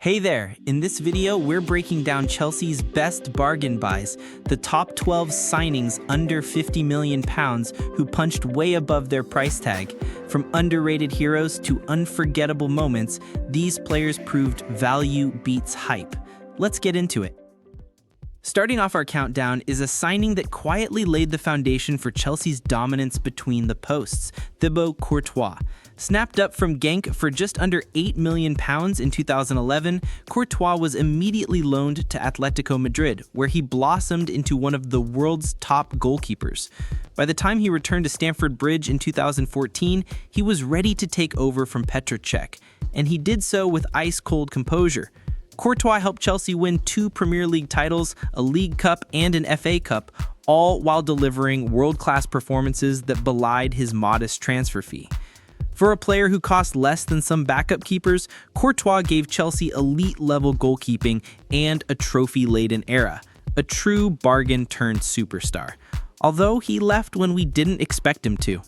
Hey there! In this video, we're breaking down Chelsea's best bargain buys, the top 12 signings under £50 million who punched way above their price tag. From underrated heroes to unforgettable moments, these players proved value beats hype. Let's get into it. Starting off our countdown is a signing that quietly laid the foundation for Chelsea's dominance between the posts, Thibaut Courtois. Snapped up from Genk for just under £8 million in 2011, Courtois was immediately loaned to Atletico Madrid, where he blossomed into one of the world's top goalkeepers. By the time he returned to Stamford Bridge in 2014, he was ready to take over from Petr Cech, and he did so with ice-cold composure. Courtois helped Chelsea win 2 Premier League titles, a League Cup, and an FA Cup, all while delivering world-class performances that belied his modest transfer fee. For a player who cost less than some backup keepers, Courtois gave Chelsea elite-level goalkeeping and a trophy-laden era. A true bargain-turned-superstar. Although he left when we didn't expect him to.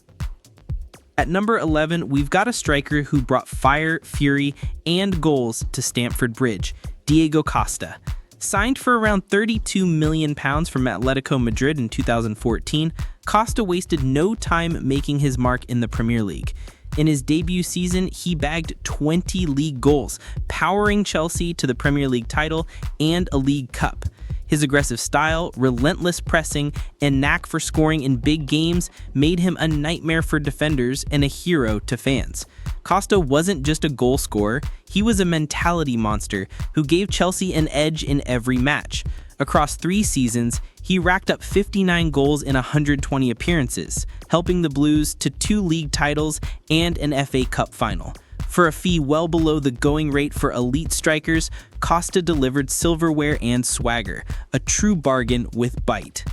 At number 11, we've got a striker who brought fire, fury, and goals to Stamford Bridge, Thibaut Costa. Signed for around £32 million from Atletico Madrid in 2014, Costa wasted no time making his mark in the Premier League. In his debut season, he bagged 20 league goals, powering Chelsea to the Premier League title and a League Cup. His aggressive style, relentless pressing, and knack for scoring in big games made him a nightmare for defenders and a hero to fans. Costa wasn't just a goal scorer, he was a mentality monster who gave Chelsea an edge in every match. Across 3 seasons, he racked up 59 goals in 120 appearances, helping the Blues to 2 league titles and an FA Cup final. For a fee well below the going rate for elite strikers, Costa delivered silverware and swagger, a true bargain with bite.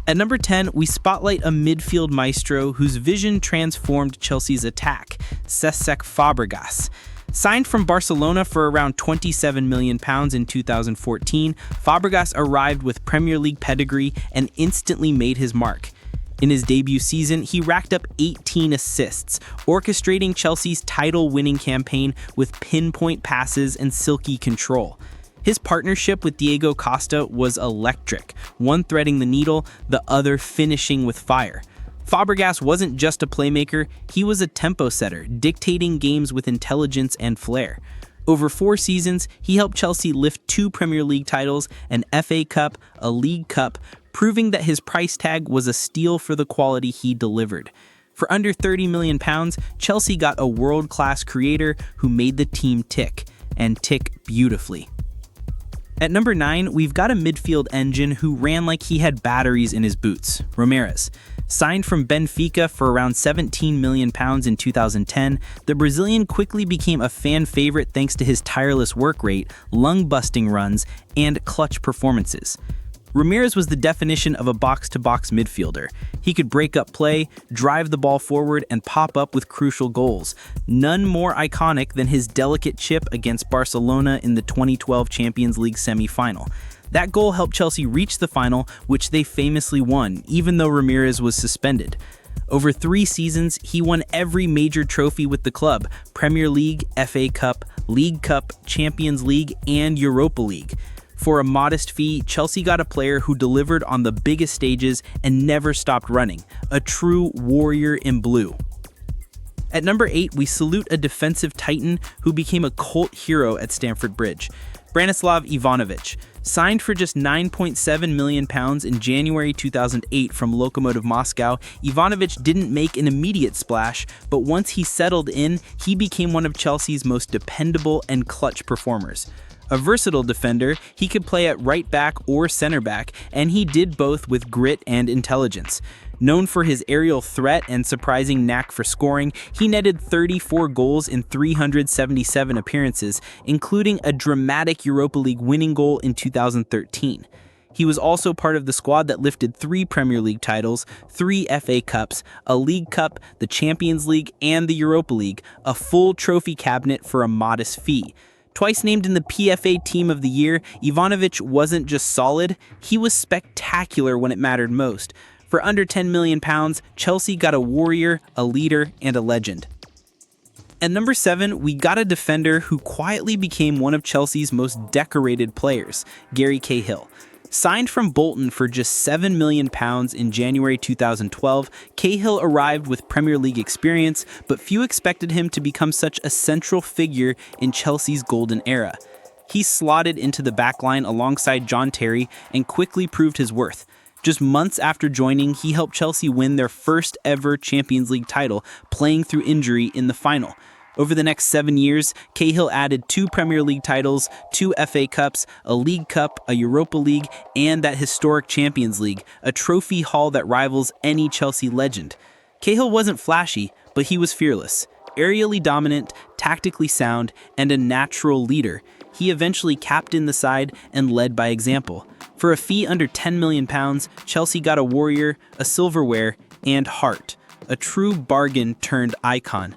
At number 10, we spotlight a midfield maestro whose vision transformed Chelsea's attack, Cesc Fabregas. Signed from Barcelona for around £27 million in 2014, Fabregas arrived with Premier League pedigree and instantly made his mark. In his debut season, he racked up 18 assists, orchestrating Chelsea's title-winning campaign with pinpoint passes and silky control. His partnership with Thibaut Costa was electric, one threading the needle, the other finishing with fire. Fabregas wasn't just a playmaker, he was a tempo setter, dictating games with intelligence and flair. Over 4 seasons, he helped Chelsea lift 2 Premier League titles, an FA Cup, a League Cup, proving that his price tag was a steal for the quality he delivered. For under £30 million, Chelsea got a world-class creator who made the team tick, and tick beautifully. At number 9, we've got a midfield engine who ran like he had batteries in his boots, Ramires. Signed from Benfica for around £17 million in 2010, the Brazilian quickly became a fan favorite thanks to his tireless work rate, lung-busting runs, and clutch performances. Ramires was the definition of a box-to-box midfielder. He could break up play, drive the ball forward, and pop up with crucial goals. None more iconic than his delicate chip against Barcelona in the 2012 Champions League semi-final. That goal helped Chelsea reach the final, which they famously won, even though Ramires was suspended. Over 3 seasons, he won every major trophy with the club: Premier League, FA Cup, League Cup, Champions League, and Europa League. For a modest fee, Chelsea got a player who delivered on the biggest stages and never stopped running, a true warrior in blue. At number 8, we salute a defensive titan who became a cult hero at Stamford Bridge, Branislav Ivanovich. Signed for just £9.7 million in January 2008 from Lokomotiv Moscow, Ivanovich didn't make an immediate splash, but once he settled in, he became one of Chelsea's most dependable and clutch performers. A versatile defender, he could play at right back or center back, and he did both with grit and intelligence. Known for his aerial threat and surprising knack for scoring, he netted 34 goals in 377 appearances, including a dramatic Europa League winning goal in 2013. He was also part of the squad that lifted 3 Premier League titles, 3 FA Cups, a League Cup, the Champions League, and the Europa League, a full trophy cabinet for a modest fee. Twice named in the PFA Team of the Year, Ivanovich wasn't just solid, he was spectacular when it mattered most. For under £10 million, Chelsea got a warrior, a leader, and a legend. At number 7, we got a defender who quietly became one of Chelsea's most decorated players, Gary Cahill. Signed from Bolton for just £7 million in January 2012, Cahill arrived with Premier League experience, but few expected him to become such a central figure in Chelsea's golden era. He slotted into the backline alongside John Terry and quickly proved his worth. Just months after joining, he helped Chelsea win their first ever Champions League title, playing through injury in the final. Over the next 7 years, Cahill added 2 Premier League titles, 2 FA Cups, a League Cup, a Europa League, and that historic Champions League, a trophy haul that rivals any Chelsea legend. Cahill wasn't flashy, but he was fearless. Aerially dominant, tactically sound, and a natural leader. He eventually captained the side and led by example. For a fee under £10 million, Chelsea got a warrior, a silverware, and heart. A true bargain turned icon.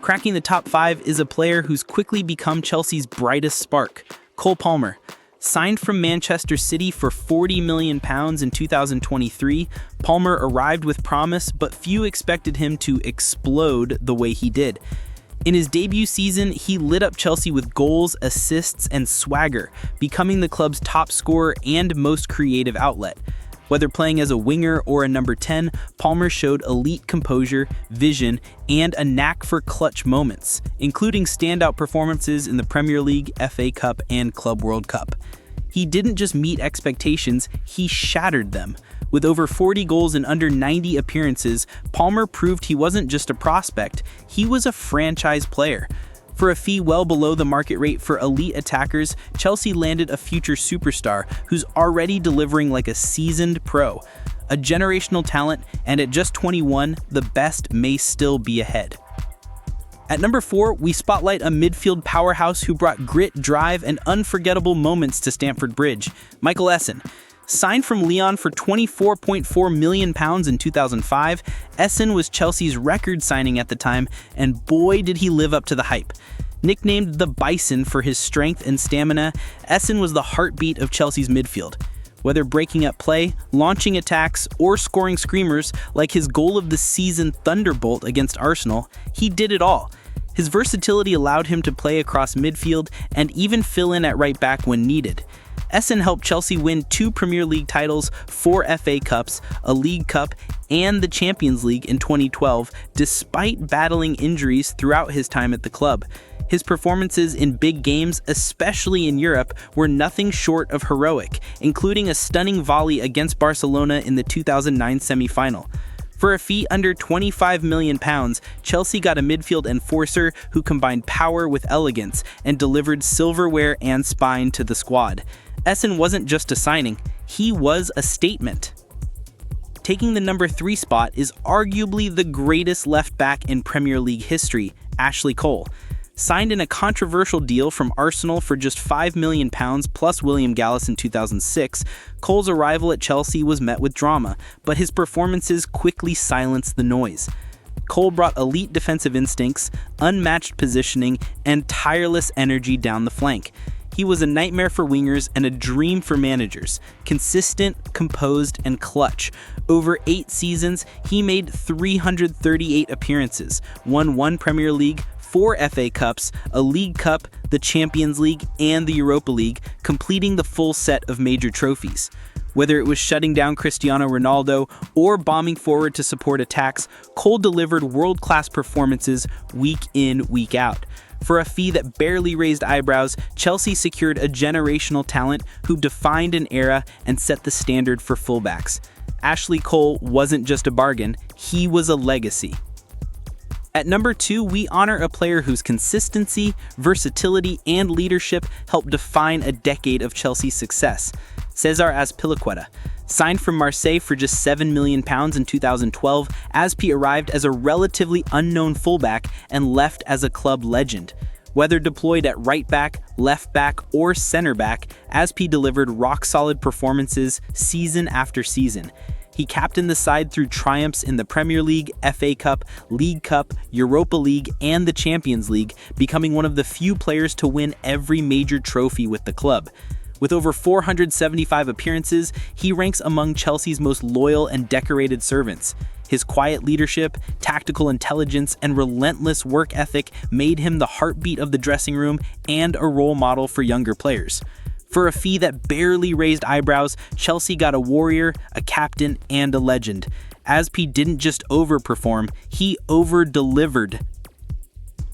Cracking the top 5 is a player who's quickly become Chelsea's brightest spark, Cole Palmer. Signed from Manchester City for £40 million in 2023, Palmer arrived with promise, but few expected him to explode the way he did. In his debut season, he lit up Chelsea with goals, assists, and swagger, becoming the club's top scorer and most creative outlet. Whether playing as a winger or a number 10, Palmer showed elite composure, vision, and a knack for clutch moments, including standout performances in the Premier League, FA Cup, and Club World Cup. He didn't just meet expectations, he shattered them. With over 40 goals in under 90 appearances, Palmer proved he wasn't just a prospect, he was a franchise player. For a fee well below the market rate for elite attackers, Chelsea landed a future superstar who's already delivering like a seasoned pro. A generational talent, and at just 21, the best may still be ahead. At number 4, we spotlight a midfield powerhouse who brought grit, drive, and unforgettable moments to Stamford Bridge, Michael Essen. Signed from Lyon for £24.4 million in 2005, Essen was Chelsea's record signing at the time, and boy did he live up to the hype. Nicknamed the Bison for his strength and stamina, Essen was the heartbeat of Chelsea's midfield. Whether breaking up play, launching attacks, or scoring screamers like his goal of the season thunderbolt against Arsenal, he did it all. His versatility allowed him to play across midfield and even fill in at right back when needed. Essen helped Chelsea win 2 Premier League titles, 4 FA Cups, a League Cup, and the Champions League in 2012, despite battling injuries throughout his time at the club. His performances in big games, especially in Europe, were nothing short of heroic, including a stunning volley against Barcelona in the 2009 semi-final. For a fee under £25 million, Chelsea got a midfield enforcer who combined power with elegance and delivered silverware and spine to the squad. Essen wasn't just a signing, he was a statement. Taking the number 3 spot is arguably the greatest left back in Premier League history, Ashley Cole. Signed in a controversial deal from Arsenal for just £5 million plus William Gallas in 2006, Cole's arrival at Chelsea was met with drama, but his performances quickly silenced the noise. Cole brought elite defensive instincts, unmatched positioning, and tireless energy down the flank. He was a nightmare for wingers and a dream for managers. Consistent, composed, and clutch. Over 8 seasons, he made 338 appearances, won 1 Premier League, 4 FA Cups, a League Cup, the Champions League, and the Europa League, completing the full set of major trophies. Whether it was shutting down Cristiano Ronaldo or bombing forward to support attacks, Cole delivered world-class performances week in, week out. For a fee that barely raised eyebrows, Chelsea secured a generational talent who defined an era and set the standard for fullbacks. Ashley Cole wasn't just a bargain, he was a legacy. At number 2, we honor a player whose consistency, versatility, and leadership helped define a decade of Chelsea's success, Cesar Azpilicueta. Signed from Marseille for just £7 million in 2012, Azpi arrived as a relatively unknown fullback and left as a club legend. Whether deployed at right back, left back, or center back, Azpi delivered rock-solid performances season after season. He captained the side through triumphs in the Premier League, FA Cup, League Cup, Europa League, and the Champions League, becoming one of the few players to win every major trophy with the club. With over 475 appearances, he ranks among Chelsea's most loyal and decorated servants. His quiet leadership, tactical intelligence, and relentless work ethic made him the heartbeat of the dressing room and a role model for younger players. For a fee that barely raised eyebrows, Chelsea got a warrior, a captain, and a legend. Aspas didn't just overperform, he over-delivered.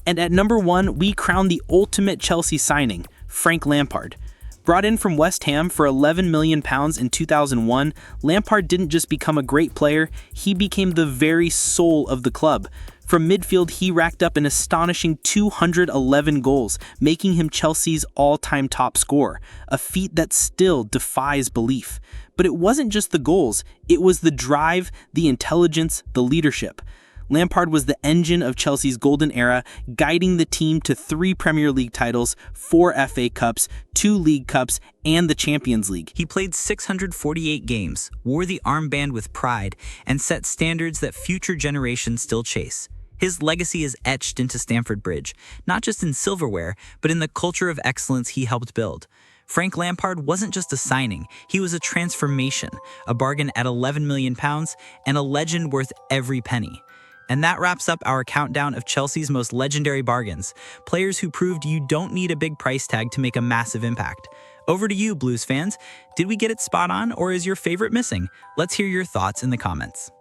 And at number 1, we crown the ultimate Chelsea signing, Frank Lampard. Brought in from West Ham for £11 million in 2001, Lampard didn't just become a great player, he became the very soul of the club. From midfield, he racked up an astonishing 211 goals, making him Chelsea's all-time top scorer, a feat that still defies belief. But it wasn't just the goals, it was the drive, the intelligence, the leadership. Lampard was the engine of Chelsea's golden era, guiding the team to 3 Premier League titles, 4 FA Cups, 2 League Cups, and the Champions League. He played 648 games, wore the armband with pride, and set standards that future generations still chase. His legacy is etched into Stamford Bridge, not just in silverware, but in the culture of excellence he helped build. Frank Lampard wasn't just a signing, he was a transformation, a bargain at £11 million, and a legend worth every penny. And that wraps up our countdown of Chelsea's most legendary bargains, players who proved you don't need a big price tag to make a massive impact. Over to you, Blues fans. Did we get it spot on, or is your favorite missing? Let's hear your thoughts in the comments.